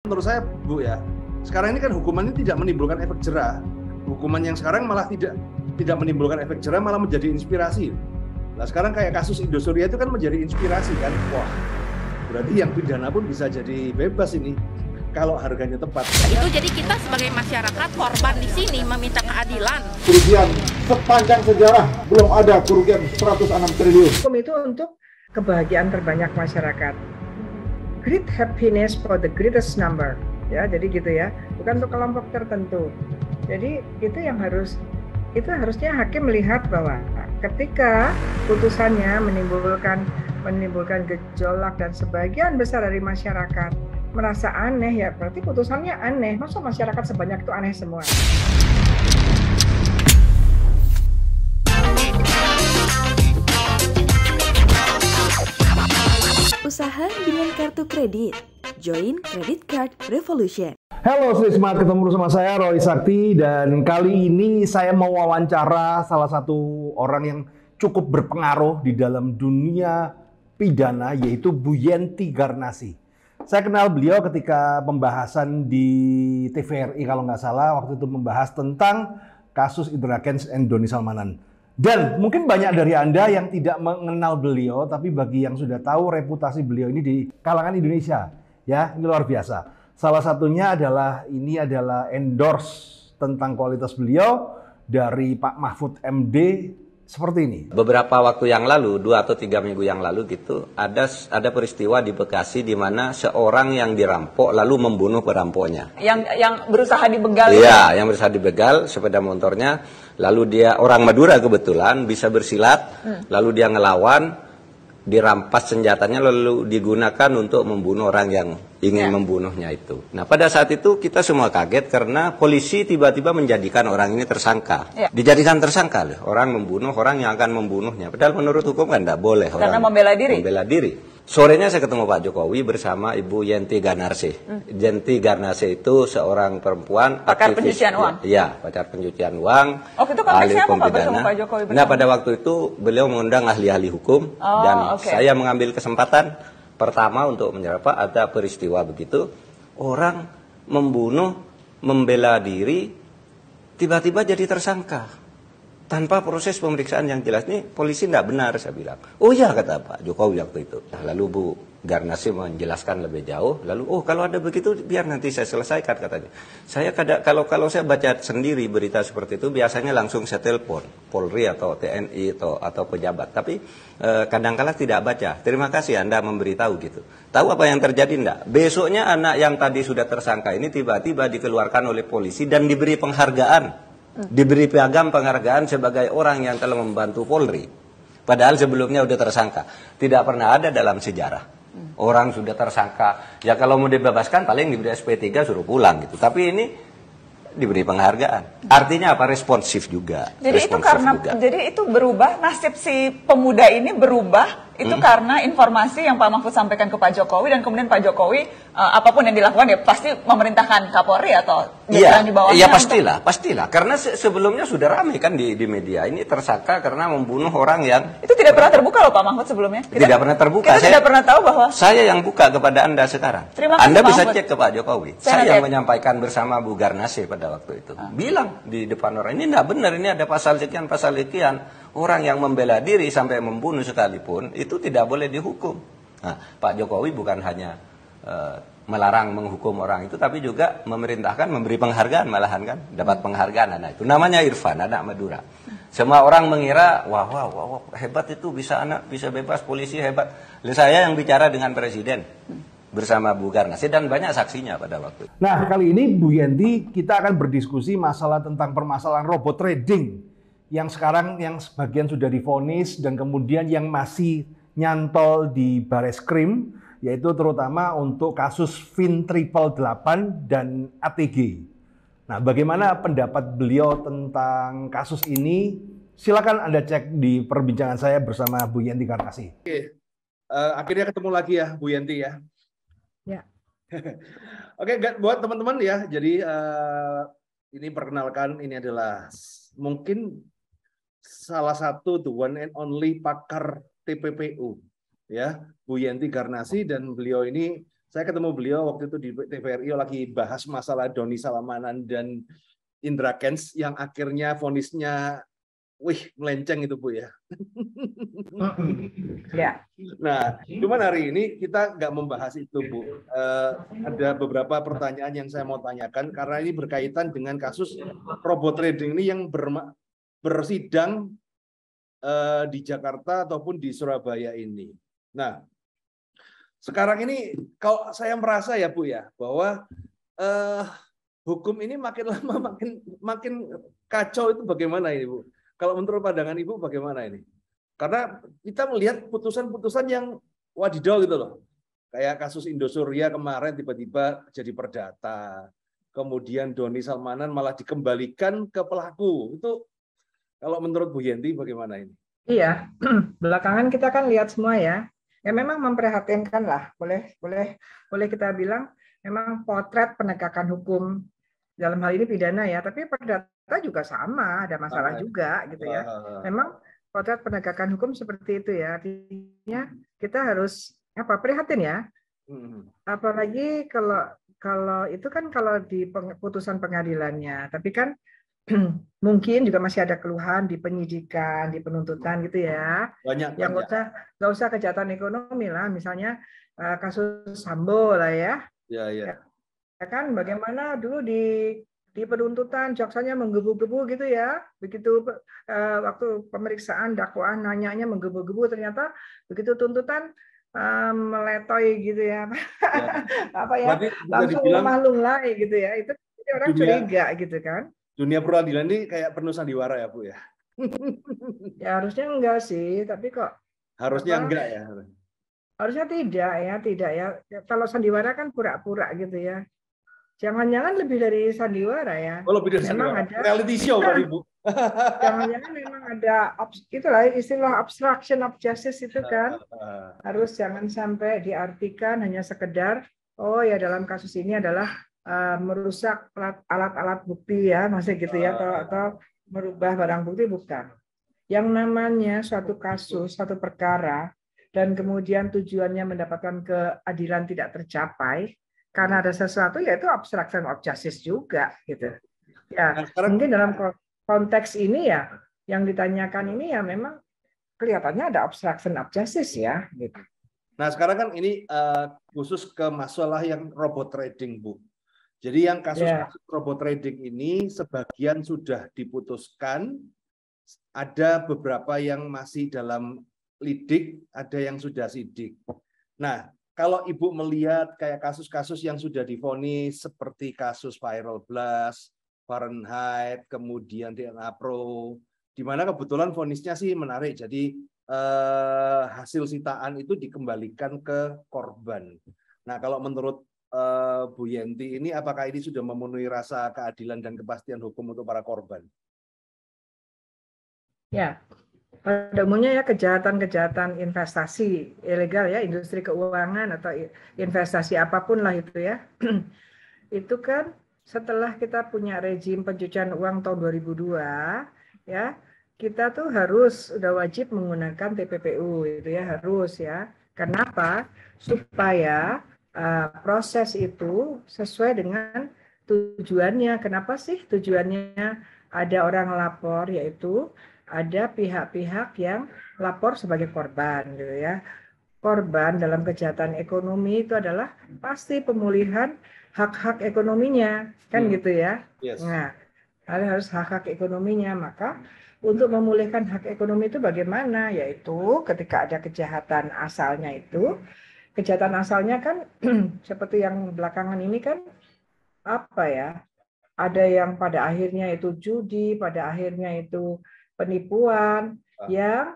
Menurut saya, Bu ya, sekarang ini kan hukuman ini tidak menimbulkan efek jerah. Hukuman yang sekarang malah tidak menimbulkan efek jerah, malah menjadi inspirasi. Nah sekarang kayak kasus Indosuria itu kan menjadi inspirasi kan. Wah, berarti yang pidana pun bisa jadi bebas ini kalau harganya tepat. Itu jadi kita sebagai masyarakat korban di sini meminta keadilan. Kerugian sepanjang sejarah belum ada kerugian 106 triliun. Hukum itu untuk kebahagiaan terbanyak masyarakat. Great happiness for the greatest number, ya, jadi gitu ya, bukan untuk kelompok tertentu. Jadi itu harusnya hakim melihat bahwa ketika putusannya menimbulkan gejolak dan sebagian besar dari masyarakat merasa aneh, ya berarti putusannya aneh. Masa masyarakat sebanyak itu aneh semua? Usaha dengan kartu kredit. Join Credit Card Revolution. Halo Sri Smart, ketemu bersama saya Roy Sakti, dan kali ini saya mau wawancara salah satu orang yang cukup berpengaruh di dalam dunia pidana, yaitu Bu Yenty Garnasy. Saya kenal beliau ketika pembahasan di TVRI kalau nggak salah, waktu itu membahas tentang kasus Indra Kents and Doni Salmanan. Dan mungkin banyak dari Anda yang tidak mengenal beliau, tapi bagi yang sudah tahu reputasi beliau ini di kalangan Indonesia, ya, ini luar biasa. Salah satunya adalah endorse tentang kualitas beliau dari Pak Mahfud MD seperti ini. Beberapa waktu yang lalu, 2 atau 3 minggu yang lalu gitu, ada peristiwa di Bekasi di mana seorang yang dirampok lalu membunuh perampoknya. Yang berusaha dibegal. Iya, yang berusaha dibegal sepeda motornya. Lalu dia orang Madura kebetulan, bisa bersilat, lalu dia ngelawan, dirampas senjatanya lalu digunakan untuk membunuh orang yang ingin membunuhnya itu. Nah pada saat itu kita semua kaget karena polisi tiba-tiba menjadikan orang ini tersangka. Dijadikan tersangka loh, orang membunuh orang yang akan membunuhnya. Padahal menurut hukum kan tidak boleh. Karena membela diri. Membela diri. Sorenya saya ketemu Pak Jokowi bersama Ibu Yenty Garnasy. Yenty Garnasy itu seorang perempuan pakar aktivis, pencucian uang. Iya, pakar pencucian uang. Waktu itu konteksnya apa Pak bersama Pak Jokowi? Nah, pada waktu itu beliau mengundang ahli-ahli hukum dan saya mengambil kesempatan pertama untuk menyerap ada peristiwa begitu, orang membunuh, membela diri, tiba-tiba jadi tersangka. Tanpa proses pemeriksaan yang jelas, nih polisi tidak benar, saya bilang. Oh ya, kata Pak Jokowi waktu itu. Nah, lalu Bu Garnasy menjelaskan lebih jauh. Lalu, oh kalau ada begitu, biar nanti saya selesaikan, katanya. Saya kalau saya baca sendiri berita seperti itu, biasanya langsung saya telepon Polri atau TNI atau pejabat. Tapi kadang-kala tidak baca. Terima kasih Anda memberitahu gitu. Tahu apa yang terjadi enggak? Besoknya anak yang tadi sudah tersangka ini tiba-tiba dikeluarkan oleh polisi dan diberi penghargaan. Diberi piagam penghargaan sebagai orang yang telah membantu Polri. Padahal sebelumnya sudah tersangka. Tidak pernah ada dalam sejarah. Orang sudah tersangka, ya kalau mau dibebaskan paling diberi SP3 suruh pulang gitu. Tapi ini diberi penghargaan. Artinya apa? Responsif juga. Jadi itu berubah, nasib si pemuda ini berubah itu karena informasi yang Pak Mahfud sampaikan ke Pak Jokowi, dan kemudian Pak Jokowi apapun yang dilakukan ya pasti memerintahkan Kapolri atau jajaran di bawahnya. Iya pastilah. Karena sebelumnya sudah ramai kan di media ini tersangka karena membunuh orang yang itu tidak pernah terbuka loh Pak Mahfud sebelumnya. Tidak pernah terbuka. Kita tidak pernah tahu bahwa saya yang buka kepada Anda sekarang. Terima kasih, Anda bisa Mahfud. cek ke Pak Jokowi. Saya yang menyampaikan bersama Bu Garnasy pada waktu itu. Bilang di depan orang, ini tidak benar, ini ada pasal sekian. Orang yang membela diri sampai membunuh sekalipun itu tidak boleh dihukum. Nah, Pak Jokowi bukan hanya melarang menghukum orang itu, tapi juga memerintahkan memberi penghargaan, malahan kan dapat penghargaan anak itu. Namanya Irfan, anak Madura. Semua orang mengira wah hebat itu, bisa bebas, polisi hebat. Lalu saya yang bicara dengan Presiden bersama Bu Garnasy dan banyak saksinya pada waktu itu. Nah, kali ini Bu Yenty kita akan berdiskusi masalah tentang permasalahan robot trading yang sekarang yang sebagian sudah divonis dan kemudian yang masih nyantol di Bareskrim, yaitu terutama untuk kasus Fin888 dan ATG. Nah, bagaimana pendapat beliau tentang kasus ini? Silakan Anda cek di perbincangan saya bersama Bu Yenty Garnasy. Oke, akhirnya ketemu lagi ya Bu Yenty ya. Ya. Oke, buat teman-teman ya, jadi ini perkenalkan, ini adalah mungkin salah satu the one and only pakar TPPU ya, Bu Yenty Garnasy, dan beliau ini Saya ketemu beliau waktu itu di TVRI lagi bahas masalah Doni Salmanan dan Indra Kents yang akhirnya vonisnya melenceng itu Bu ya. Ya. Nah, cuman hari ini kita nggak membahas itu Bu. Ada beberapa pertanyaan yang saya mau tanyakan karena ini berkaitan dengan kasus robot trading ini yang bersidang di Jakarta ataupun di Surabaya ini. Nah, sekarang ini kalau saya merasa ya Bu ya bahwa hukum ini makin lama makin kacau itu bagaimana ini Bu? Kalau menurut pandangan Ibu bagaimana ini? Karena kita melihat putusan-putusan yang wadidaw gitu loh. Kayak kasus Indosuria kemarin tiba-tiba jadi perdata. Kemudian Doni Salmanan malah dikembalikan ke pelaku. Itu kalau menurut Bu Yenti bagaimana ini? Iya, belakangan kita kan lihat semua ya. Ya memang memprihatinkan lah. Boleh kita bilang memang potret penegakan hukum dalam hal ini pidana ya, tapi perdata juga sama, ada masalah juga gitu ya. Memang potret penegakan hukum seperti itu ya. Artinya kita harus prihatin ya. Apalagi kalau itu kan kalau di putusan pengadilannya, tapi kan mungkin juga masih ada keluhan di penyidikan, di penuntutan gitu ya. Banyak. Nggak usah kejahatan ekonomi lah, misalnya kasus Sambo lah ya. Ya kan bagaimana dulu di penuntutan jaksanya menggebu-gebu gitu ya. Begitu waktu pemeriksaan dakwaan nanyanya menggebu-gebu, ternyata begitu tuntutan meletoy gitu ya. Langsung lemah lunglai gitu ya. Itu orang curiga gitu kan. Dunia peradilan ini kayak penuh sandiwara ya Bu ya? Ya harusnya enggak sih, tapi kok harusnya enggak ya? Harusnya tidak ya. Kalau sandiwara kan pura-pura gitu ya. Jangan-jangan lebih dari sandiwara ya. Oh, lebih dari memang sandiwara. Reality show Pak Ibu. Jangan-jangan memang ada itulah istilah obstruction of justice itu kan. Harus jangan sampai diartikan hanya sekedar ya dalam kasus ini adalah merusak alat-alat bukti ya, masih gitu ya, atau merubah barang bukti, bukan. Yang namanya suatu kasus, suatu perkara, dan kemudian tujuannya mendapatkan keadilan tidak tercapai karena ada sesuatu, yaitu obstruction of justice juga, gitu. Ya, mungkin dalam konteks ini ya, yang ditanyakan ini ya memang kelihatannya ada obstruction of justice ya, gitu. Nah sekarang kan ini khusus ke masalah yang robot trading Bu. Jadi yang kasus robot trading ini sebagian sudah diputuskan, ada beberapa yang masih dalam lidik, ada yang sudah sidik. Nah, kalau Ibu melihat kayak kasus-kasus yang sudah divonis seperti kasus Viral Blast, Fahrenheit, kemudian DNA Pro, di mana kebetulan vonisnya sih menarik. Jadi hasil sitaan itu dikembalikan ke korban. Nah, kalau menurut Bu Yenti ini apakah ini sudah memenuhi rasa keadilan dan kepastian hukum untuk para korban? Ya, pada umumnya ya kejahatan investasi ilegal ya, industri keuangan atau investasi apapun lah itu ya. Itu kan setelah kita punya rezim pencucian uang tahun 2002 ya, kita tuh udah wajib menggunakan TPPU itu ya, harus ya. Kenapa? Supaya proses itu sesuai dengan tujuannya. Kenapa sih tujuannya ada orang lapor, yaitu ada pihak-pihak yang lapor sebagai korban gitu ya. Korban dalam kejahatan ekonomi itu adalah pasti pemulihan hak-hak ekonominya, kan gitu ya. Yes. Nah, harus hak-hak ekonominya. Maka untuk memulihkan hak ekonomi itu bagaimana? Yaitu ketika ada kejahatan asalnya itu, kejahatan asalnya kan seperti yang belakangan ini kan ada yang pada akhirnya itu judi, pada akhirnya itu penipuan, yang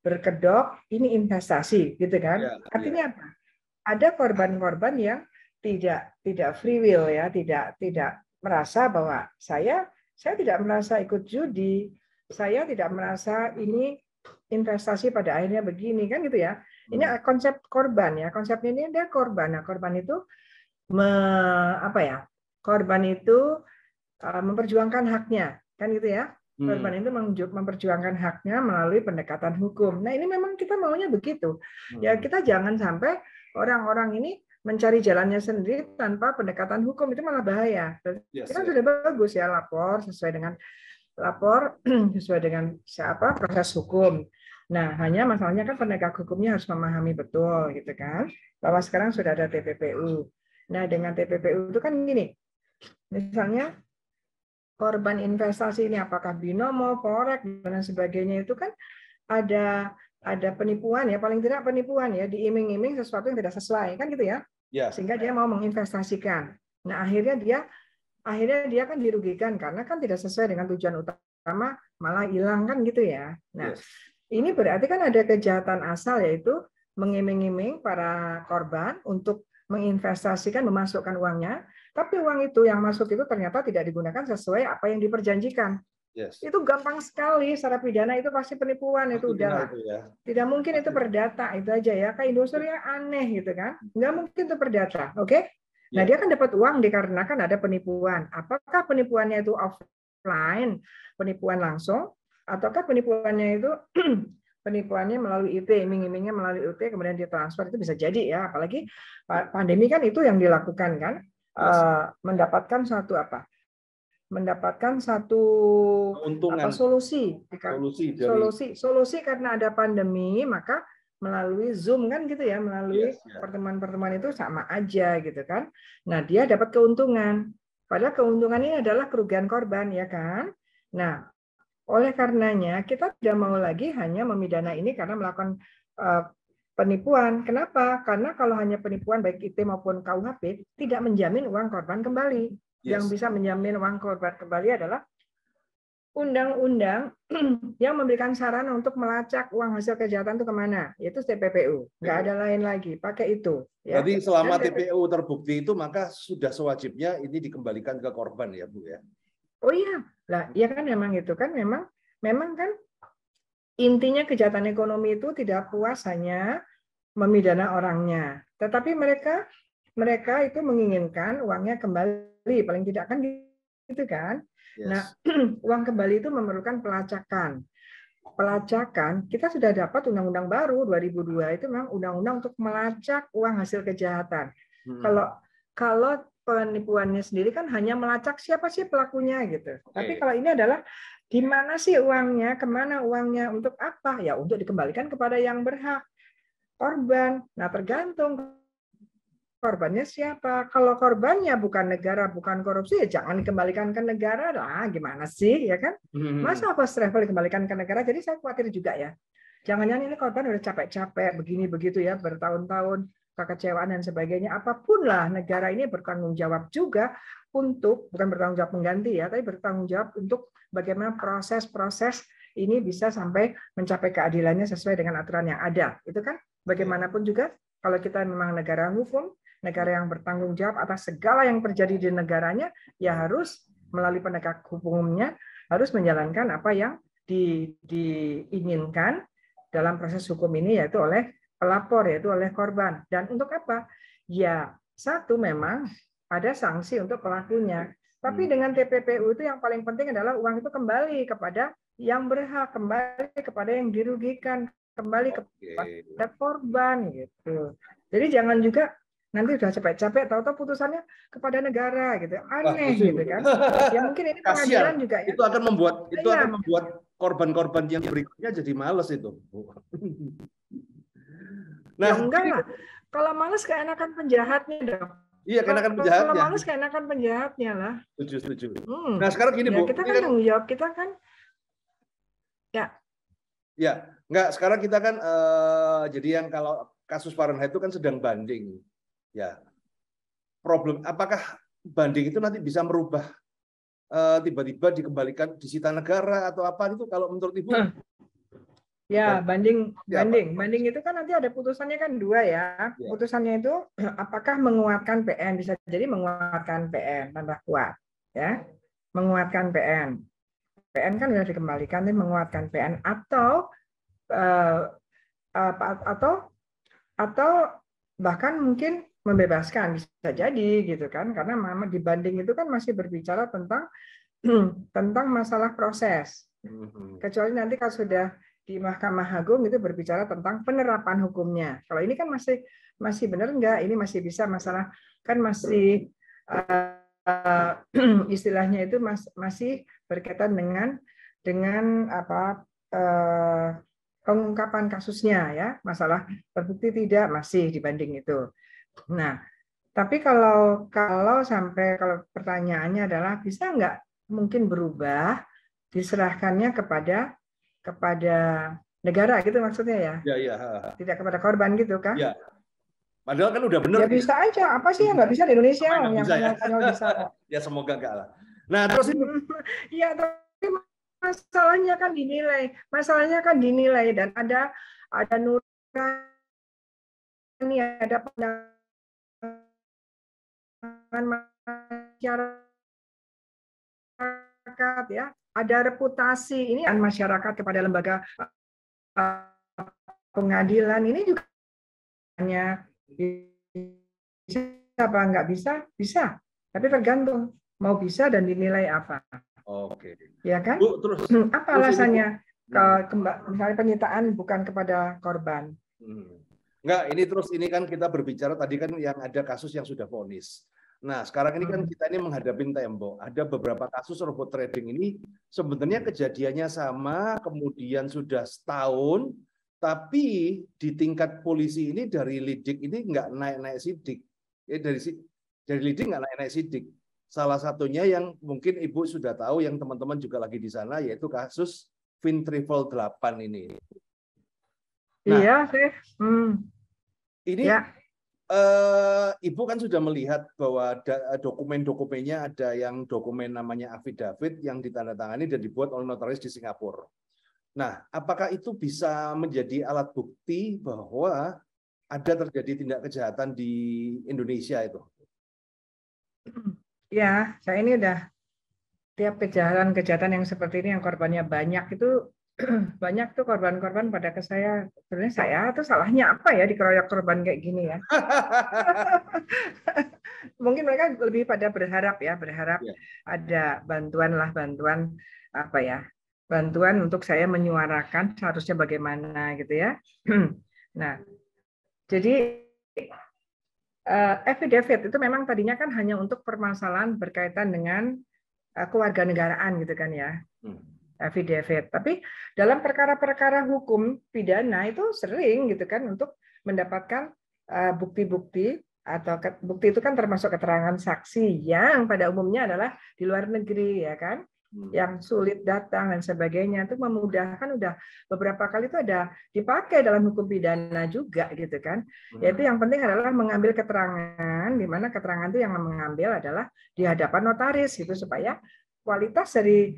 berkedok ini investasi gitu kan. Artinya apa? Ada korban-korban yang tidak free will ya, tidak merasa bahwa saya tidak merasa ikut judi, saya tidak merasa ini investasi pada akhirnya begini kan gitu ya. Ini konsep korban ya. Konsepnya ini ada korban. Nah, korban itu korban itu memperjuangkan haknya, kan gitu ya. Korban itu memperjuangkan haknya melalui pendekatan hukum. Nah, ini memang kita maunya begitu. Ya, kita jangan sampai orang-orang ini mencari jalannya sendiri tanpa pendekatan hukum, itu malah bahaya. Kita sudah bagus ya lapor sesuai dengan proses hukum. Nah, hanya masalahnya kan penegak hukumnya harus memahami betul gitu kan, bahwa sekarang sudah ada TPPU. Nah, dengan TPPU itu kan gini, misalnya korban investasi ini apakah binomo, forex dan sebagainya itu kan ada penipuan ya, paling tidak penipuan ya, diiming-iming sesuatu yang tidak sesuai kan gitu ya. Sehingga dia mau menginvestasikan. Nah, akhirnya dia kan dirugikan karena kan tidak sesuai dengan tujuan utama, malah hilang kan gitu ya. Nah, ini berarti kan ada kejahatan asal, yaitu mengiming-iming para korban untuk menginvestasikan, memasukkan uangnya, tapi uang itu yang masuk itu ternyata tidak digunakan sesuai apa yang diperjanjikan. Itu gampang sekali secara pidana, itu pasti penipuan, itu udah tidak mungkin itu perdata, itu aja ya. Kayak industri yang aneh gitu kan, nggak mungkin itu perdata, oke? Nah, dia kan dapat uang dikarenakan ada penipuan. Apakah penipuannya itu offline, penipuan langsung, ataukah penipuannya itu penipuannya melalui IT, iming-imingnya melalui IT, kemudian ditransfer, itu bisa jadi ya. Apalagi pandemi kan itu yang dilakukan kan, mendapatkan satu solusi karena ada pandemi, maka melalui Zoom kan gitu ya, melalui pertemuan-pertemuan itu sama aja gitu kan. Nah, dia dapat keuntungan. Padahal keuntungan ini adalah kerugian korban ya kan. Nah, oleh karenanya kita tidak mau lagi hanya memidana ini karena melakukan penipuan. Kenapa? Karena kalau hanya penipuan baik IT maupun KUHP tidak menjamin uang korban kembali. Yang bisa menjamin uang korban kembali adalah undang-undang yang memberikan sarana untuk melacak uang hasil kejahatan itu kemana, yaitu TPPU. Nggak ada lain lagi, pakai itu. Ya. Berarti selama TPPU terbukti itu, maka sudah sewajibnya ini dikembalikan ke korban ya, Bu ya? Oh iya, lah, ya kan memang itu kan memang kan intinya kejahatan ekonomi itu tidak puas hanya memidana orangnya, tetapi mereka itu menginginkan uangnya kembali, paling tidak kan gitu kan. Nah, uang kembali itu memerlukan pelacakan. Pelacakan, kita sudah dapat undang-undang baru 2002, itu memang undang-undang untuk melacak uang hasil kejahatan. Kalau penipuannya sendiri kan hanya melacak siapa sih pelakunya gitu. Tapi kalau ini adalah di mana sih uangnya, kemana uangnya, untuk apa? Ya untuk dikembalikan kepada yang berhak, korban. Nah, tergantung korbannya siapa. Kalau korbannya bukan negara, bukan korupsi, ya jangan dikembalikan ke negara lah. Gimana sih, ya kan? Masa first travel dikembalikan ke negara? Jadi saya khawatir juga ya. Jangan-jangan ini korban udah capek-capek begini begitu ya, bertahun-tahun, kekecewaan dan sebagainya. Apapun lah, negara ini bertanggung jawab juga untuk, bukan bertanggung jawab mengganti ya, tapi bertanggung jawab untuk bagaimana proses-proses ini bisa sampai mencapai keadilannya sesuai dengan aturan yang ada. Itu kan bagaimanapun juga kalau kita memang negara hukum, negara yang bertanggung jawab atas segala yang terjadi di negaranya, ya harus melalui penegak hukumnya harus menjalankan apa yang diinginkan dalam proses hukum ini, yaitu oleh pelapor, yaitu oleh korban. Dan untuk apa? Ya, satu memang ada sanksi untuk pelakunya. Tapi dengan TPPU itu yang paling penting adalah uang itu kembali kepada yang berhak, kembali kepada yang dirugikan, kembali kepada korban gitu. Jadi jangan juga nanti udah capek-capek tahu-tahu putusannya kepada negara gitu, aneh gitu kan. Ya mungkin ini pengadilan juga ya. Itu akan membuat korban-korban yang berikutnya jadi males itu. Nah, ya enggak lah. Kalau males keenakan penjahatnya dong. Iya, keenakan penjahatnya. Kalau males keenakan penjahatnya lah. Setuju. Nah, sekarang gini, Bu. Kita kan tanggung jawab kita kan. Ya, enggak. Sekarang kita kan jadi yang kalau kasus Fahrenheit itu kan sedang banding. Ya, problem apakah banding itu nanti bisa merubah tiba-tiba dikembalikan disita negara atau apa itu kalau menurut Ibu? Ya, banding itu kan nanti ada putusannya kan dua ya. Putusannya itu apakah menguatkan PN, bisa jadi menguatkan PN tambah kuat ya. Menguatkan PN. PN kan sudah dikembalikan, tapi menguatkan PN atau bahkan mungkin membebaskan, bisa jadi gitu kan, karena memang dibanding itu kan masih berbicara tentang masalah proses. Kecuali nanti kalau sudah di Mahkamah Agung itu berbicara tentang penerapan hukumnya. Kalau ini kan masih benar enggak? Ini masih bisa, masalah kan masih istilahnya itu masih berkaitan dengan apa pengungkapan kasusnya ya, masalah terbukti tidak masih dibanding itu. Nah, tapi kalau sampai pertanyaannya adalah bisa nggak mungkin berubah diserahkannya kepada negara gitu maksudnya ya? Ya. Tidak kepada korban gitu kan? Ya. Padahal kan udah benar. Ya bisa aja. Apa sih yang nggak bisa di Indonesia? Yang konyol-konyol bisa. Ya semoga enggak lah. Nah terus ini. Iya, tapi masalahnya kan dinilai dan ada nurani, ada pandangan masyarakat ya, ada reputasi ini masyarakat kepada lembaga pengadilan ini juga hanya bisa apa nggak bisa, tapi tergantung mau bisa dan dinilai apa. Oke. Ya kan? Bu, terus apa alasannya misalnya penyitaan bukan kepada korban? Enggak, ini kan kita berbicara tadi kan yang ada kasus yang sudah vonis. Nah, sekarang ini kan kita ini menghadapi tembok. Ada beberapa kasus robot trading ini sebenarnya kejadiannya sama, kemudian sudah setahun, tapi di tingkat polisi ini dari lidik ini nggak naik-naik sidik. Dari lidik nggak naik-naik sidik. Salah satunya yang mungkin Ibu sudah tahu, yang teman-teman juga lagi di sana, yaitu kasus Fintravel 8 ini. Nah, iya, ini ya. Ibu kan sudah melihat bahwa dokumen-dokumennya ada yang dokumen namanya affidavit yang ditandatangani dan dibuat oleh notaris di Singapura. Nah, apakah itu bisa menjadi alat bukti bahwa ada terjadi tindak kejahatan di Indonesia itu? Ya, saya ini udah tiap kejahatan yang seperti ini yang korbannya banyak itu banyak tuh korban-korban pada ke saya, sebenarnya saya tuh salahnya apa ya dikeroyok korban kayak gini ya. Mungkin mereka lebih pada berharap ada bantuan apa ya, bantuan untuk saya menyuarakan seharusnya bagaimana gitu ya. Nah, jadi affidavit itu memang tadinya kan hanya untuk permasalahan berkaitan dengan kewarganegaraan gitu kan ya. Affidavit. Tapi dalam perkara-perkara hukum pidana itu sering gitu kan untuk mendapatkan bukti-bukti atau bukti itu kan termasuk keterangan saksi yang pada umumnya adalah di luar negeri ya kan, yang sulit datang dan sebagainya, itu memudahkan. Udah beberapa kali itu ada dipakai dalam hukum pidana juga gitu kan. Yaitu yang penting adalah mengambil keterangan, di mana keterangan itu yang mengambil adalah di hadapan notaris gitu supaya kualitas dari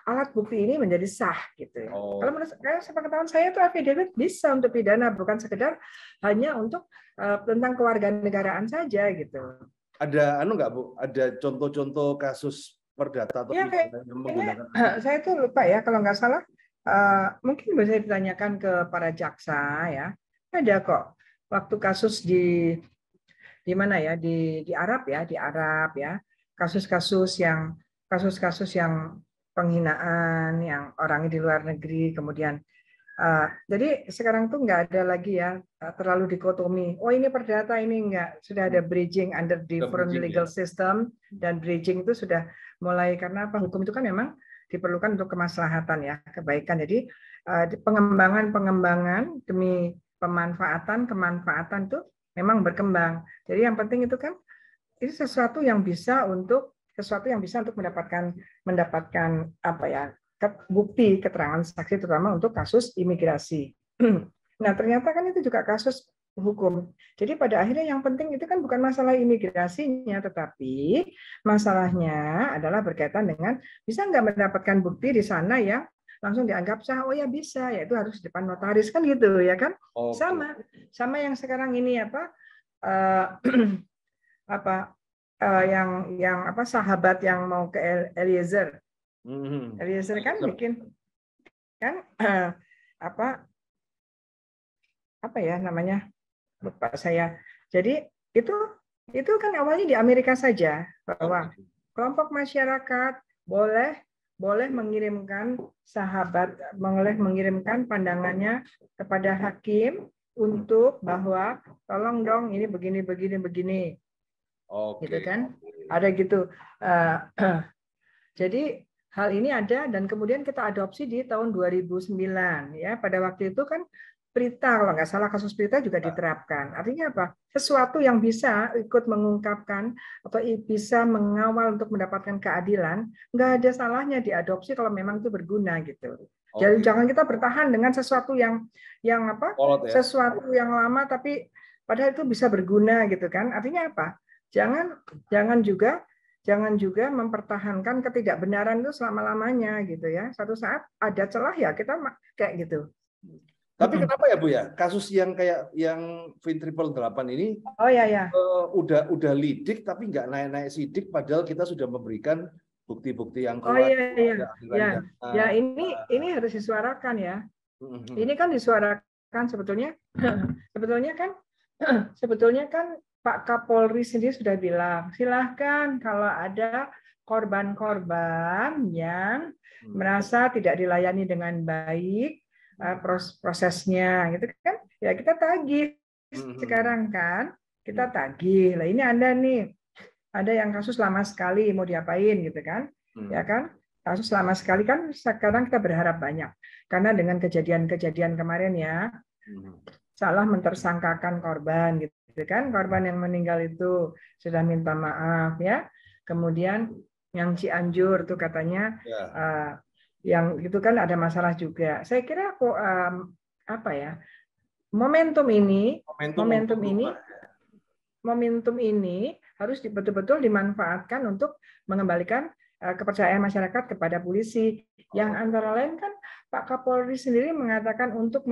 alat bukti ini menjadi sah gitu ya. Kalau menurut saya, sepengetahuan saya itu affidavit bisa untuk pidana, bukan sekedar hanya untuk tentang kewarganegaraan saja gitu. Ada nggak Bu? Ada contoh-contoh kasus perdata atau ya, yang menggunakan? Saya tuh lupa ya, kalau nggak salah mungkin bisa ditanyakan ke para jaksa ya. Ada kok waktu kasus di mana ya, di Arab ya, kasus-kasus yang penghinaan yang orangnya di luar negeri, kemudian jadi sekarang tuh nggak ada lagi ya terlalu dikotomi. Oh ini perdata, ini enggak. Sudah ada bridging under different legal system, dan bridging itu sudah mulai karena apa? Hukum itu kan memang diperlukan untuk kemaslahatan ya, kebaikan. Jadi pengembangan demi kemanfaatan itu memang berkembang. Jadi yang penting itu kan ini sesuatu yang bisa untuk mendapatkan apa ya, bukti keterangan saksi, terutama untuk kasus imigrasi. Nah ternyata kan itu juga kasus hukum. Jadi pada akhirnya yang penting itu kan bukan masalah imigrasinya, tetapi masalahnya adalah berkaitan dengan bisa nggak mendapatkan bukti di sana yang langsung dianggap sah. Oh ya bisa, yaitu harus di depan notaris kan gitu ya kan. Sama yang sekarang ini yang sahabat yang mau ke Eliezer. Eliezer kan bikin kan apa ya namanya, lupa saya. Jadi itu kan awalnya di Amerika saja, bahwa kelompok masyarakat boleh boleh mengirimkan boleh mengirimkan pandangannya kepada hakim untuk bahwa tolong dong ini begini. Gitu kan? Ada gitu. Jadi hal ini ada dan kemudian kita adopsi di tahun 2009 ya. Pada waktu itu kan Prita, kalau nggak salah kasus Prita juga diterapkan. Artinya apa? Sesuatu yang bisa ikut mengungkapkan atau bisa mengawal untuk mendapatkan keadilan, nggak ada salahnya diadopsi kalau memang itu berguna gitu. Jadi jangan kita bertahan dengan sesuatu yang apa? Sesuatu yang lama tapi padahal itu bisa berguna gitu kan. Artinya apa? Jangan juga mempertahankan ketidakbenaran itu selama-lamanya gitu ya. Suatu saat ada celah ya kita kayak gitu. Tapi kenapa ya Bu ya, kasus yang kayak yang Vin888 ini udah lidik tapi nggak naik-naik sidik padahal kita sudah memberikan bukti-bukti yang kuat. Ya ini harus disuarakan ya. Ini kan disuarakan sebetulnya kan Pak Kapolri sendiri sudah bilang, silahkan kalau ada korban-korban yang merasa tidak dilayani dengan baik, prosesnya gitu kan ya kita tagih sekarang kan kita tagih lah ini ada yang kasus lama sekali mau diapain gitu kan ya kan kasus lama sekali kan sekarang kita berharap banyak karena dengan kejadian kemarin ya salah mentersangkakan korban gitu kan korban yang meninggal itu sudah minta maaf ya kemudian yang Cianjur tuh katanya yang itu kan ada masalah juga. Saya kira momentum ini harus betul-betul dimanfaatkan untuk mengembalikan kepercayaan masyarakat kepada polisi. Yang antara lain kan Pak Kapolri sendiri mengatakan untuk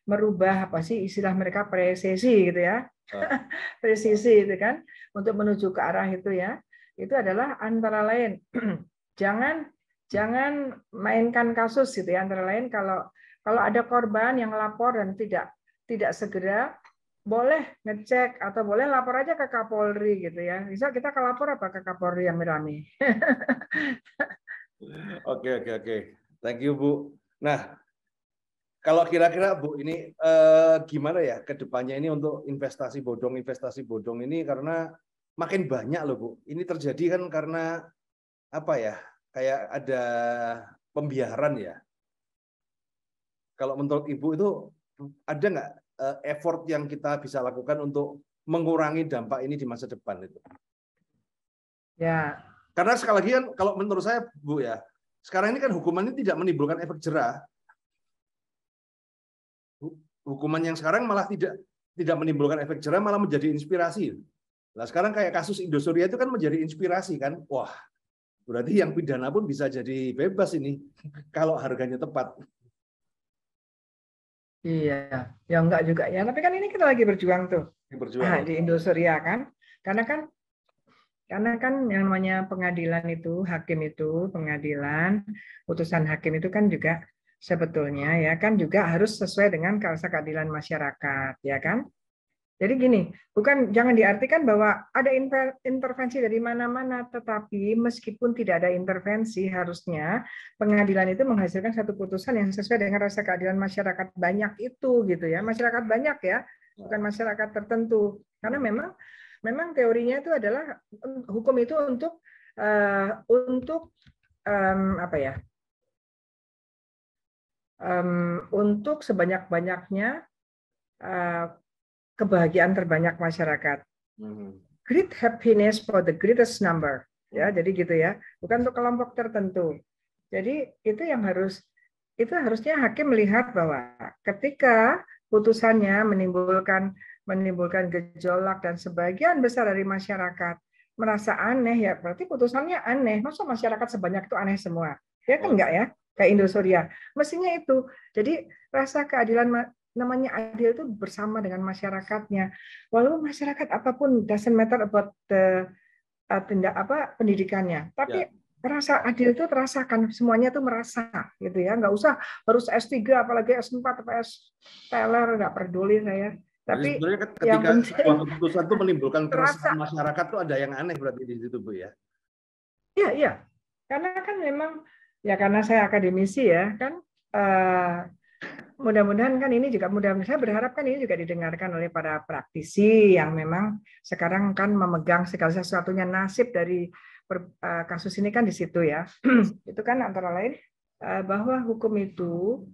merubah istilah mereka presisi gitu ya. Presisi itu kan untuk menuju ke arah itu ya. Itu adalah antara lain jangan mainkan kasus gitu ya antara lain kalau ada korban yang lapor dan tidak segera boleh ngecek atau boleh lapor aja ke Kapolri gitu ya bisa kita lapor apa ke Kapolri yang rame. Oke. Thank you Bu. Nah kalau kira-kira Bu ini gimana ya kedepannya ini untuk investasi bodong ini karena makin banyak loh Bu. Ini terjadi kan karena apa ya? Kayak ada pembiaran ya. Kalau menurut Ibu itu ada nggak effort yang kita bisa lakukan untuk mengurangi dampak ini di masa depan itu? Ya. Karena sekali lagi kan kalau menurut saya Bu ya, sekarang ini kan hukuman ini tidak menimbulkan efek jerah. Hukuman yang sekarang malah tidak menimbulkan efek jerah, malah menjadi inspirasi. Nah sekarang kayak kasus Indosuria itu kan menjadi inspirasi kan, wah. Berarti yang pidana pun bisa jadi bebas ini kalau harganya tepat. Iya, ya enggak juga ya. Tapi kan ini kita lagi berjuang tuh di Indosuria kan. Karena kan yang namanya pengadilan itu, pengadilan, putusan hakim itu kan juga sebetulnya ya kan juga harus sesuai dengan rasa keadilan masyarakat, ya kan? Jadi gini, jangan diartikan bahwa ada intervensi dari mana-mana, tetapi meskipun tidak ada intervensi, harusnya pengadilan itu menghasilkan satu putusan yang sesuai dengan rasa keadilan masyarakat banyak itu, gitu ya, masyarakat banyak ya, bukan masyarakat tertentu, karena memang teorinya itu adalah hukum itu untuk untuk sebanyak-banyaknya kebahagiaan terbanyak masyarakat. Great happiness for the greatest number. Ya, jadi gitu ya. Bukan untuk kelompok tertentu. Jadi itu harusnya hakim melihat bahwa ketika putusannya menimbulkan gejolak dan sebagian besar dari masyarakat merasa aneh ya, berarti putusannya aneh. Masa masyarakat sebanyak itu aneh semua? Ya kan enggak ya? Kayak Indosuria. Mestinya itu. Jadi rasa keadilan namanya adil itu bersama dengan masyarakatnya. Walaupun masyarakat apapun doesn't matter about the pendidikannya, tapi rasa adil itu terasakan, semuanya itu merasa gitu ya. Nggak usah harus S3 apalagi S4 atau S-teler, nggak peduli saya. Tapi sebenarnya ketika sebuah keputusan itu menimbulkan keresahan masyarakat tuh ada yang aneh berarti di situ Bu ya. Iya. Karena kan memang Ya karena saya akademisi ya kan, mudah-mudahan kan ini juga saya berharap kan ini juga didengarkan oleh para praktisi yang memang sekarang kan memegang segala sesuatunya, nasib dari kasus ini kan di situ ya. Itu kan antara lain bahwa hukum itu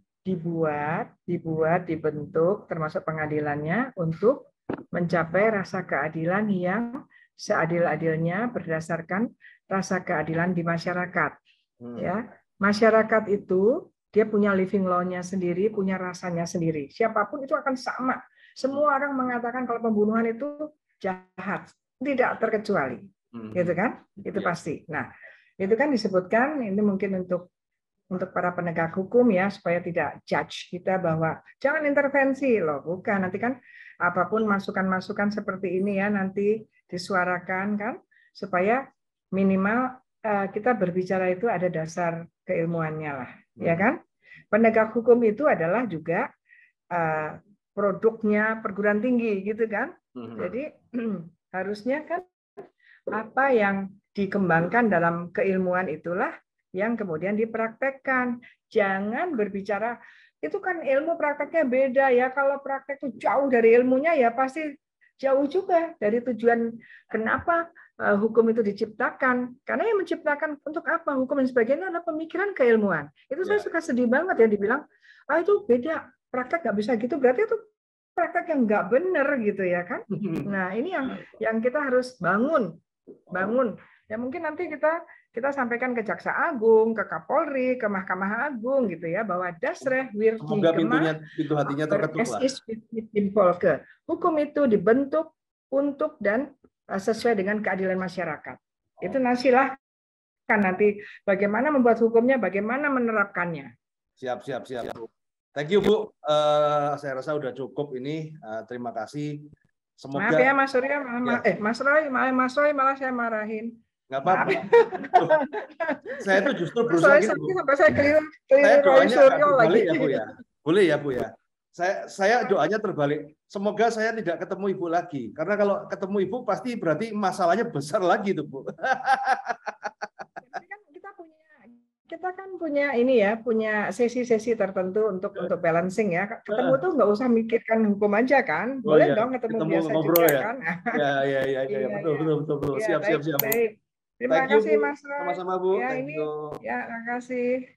dibentuk termasuk pengadilannya untuk mencapai rasa keadilan yang seadil-adilnya berdasarkan rasa keadilan di masyarakat. Ya, masyarakat itu dia punya living law-nya sendiri, punya rasanya sendiri. Siapapun itu akan sama. Semua orang mengatakan kalau pembunuhan itu jahat, tidak terkecuali, gitu kan? Itu pasti. Nah, itu kan disebutkan ini mungkin untuk para penegak hukum ya, supaya tidak judge kita bahwa jangan intervensi loh, bukan. Nanti kan apapun masukan-masukan seperti ini ya nanti disuarakan kan, supaya minimal kita berbicara itu ada dasar keilmuannya lah, ya kan? Penegak hukum itu adalah juga produknya perguruan tinggi, gitu kan? Jadi harusnya kan apa yang dikembangkan dalam keilmuan itulah yang kemudian dipraktekkan. Jangan berbicara itu kan ilmu prakteknya beda ya. Kalau praktek itu jauh dari ilmunya ya pasti jauh juga dari tujuan kenapa hukum itu diciptakan. Karena yang menciptakan untuk apa hukum dan sebagainya adalah pemikiran keilmuan. Itu saya suka sedih banget ya dibilang, itu beda, praktek nggak bisa gitu, berarti itu praktek yang nggak benar gitu ya kan. Nah ini yang kita harus bangun. Ya mungkin nanti kita sampaikan ke Jaksa Agung, ke Kapolri, ke Mahkamah Agung gitu ya, bahwa dasreh wirti gemah pintu hatinya terketuk lah. Hukum itu dibentuk untuk dan sesuai dengan keadilan masyarakat. Itu silahkan nanti bagaimana membuat hukumnya, bagaimana menerapkannya. Siap. Thank you Bu. Saya rasa udah cukup ini. Terima kasih. Semoga. Maaf ya Mas Surya, Mas Roy malah saya marahin. Nggak apa-apa. Saya tuh justru berusaha gitu. Sampai saya keliru doanya lagi. Ya, Bu ya. Boleh ya Bu ya. Saya doanya terbalik. Semoga saya tidak ketemu Ibu lagi. Karena kalau ketemu Ibu pasti berarti masalahnya besar lagi tuh Bu. Kita kan punya ini ya, punya sesi-sesi tertentu untuk balancing ya. Ketemu tuh nggak usah mikirkan hukum aja kan. Boleh dong ketemu biasa ngobrol juga ya? kan. Ya, betul. Ya, Siap. baik. Terima kasih Mas Roy. Sama-sama Bu. Ya, terima kasih.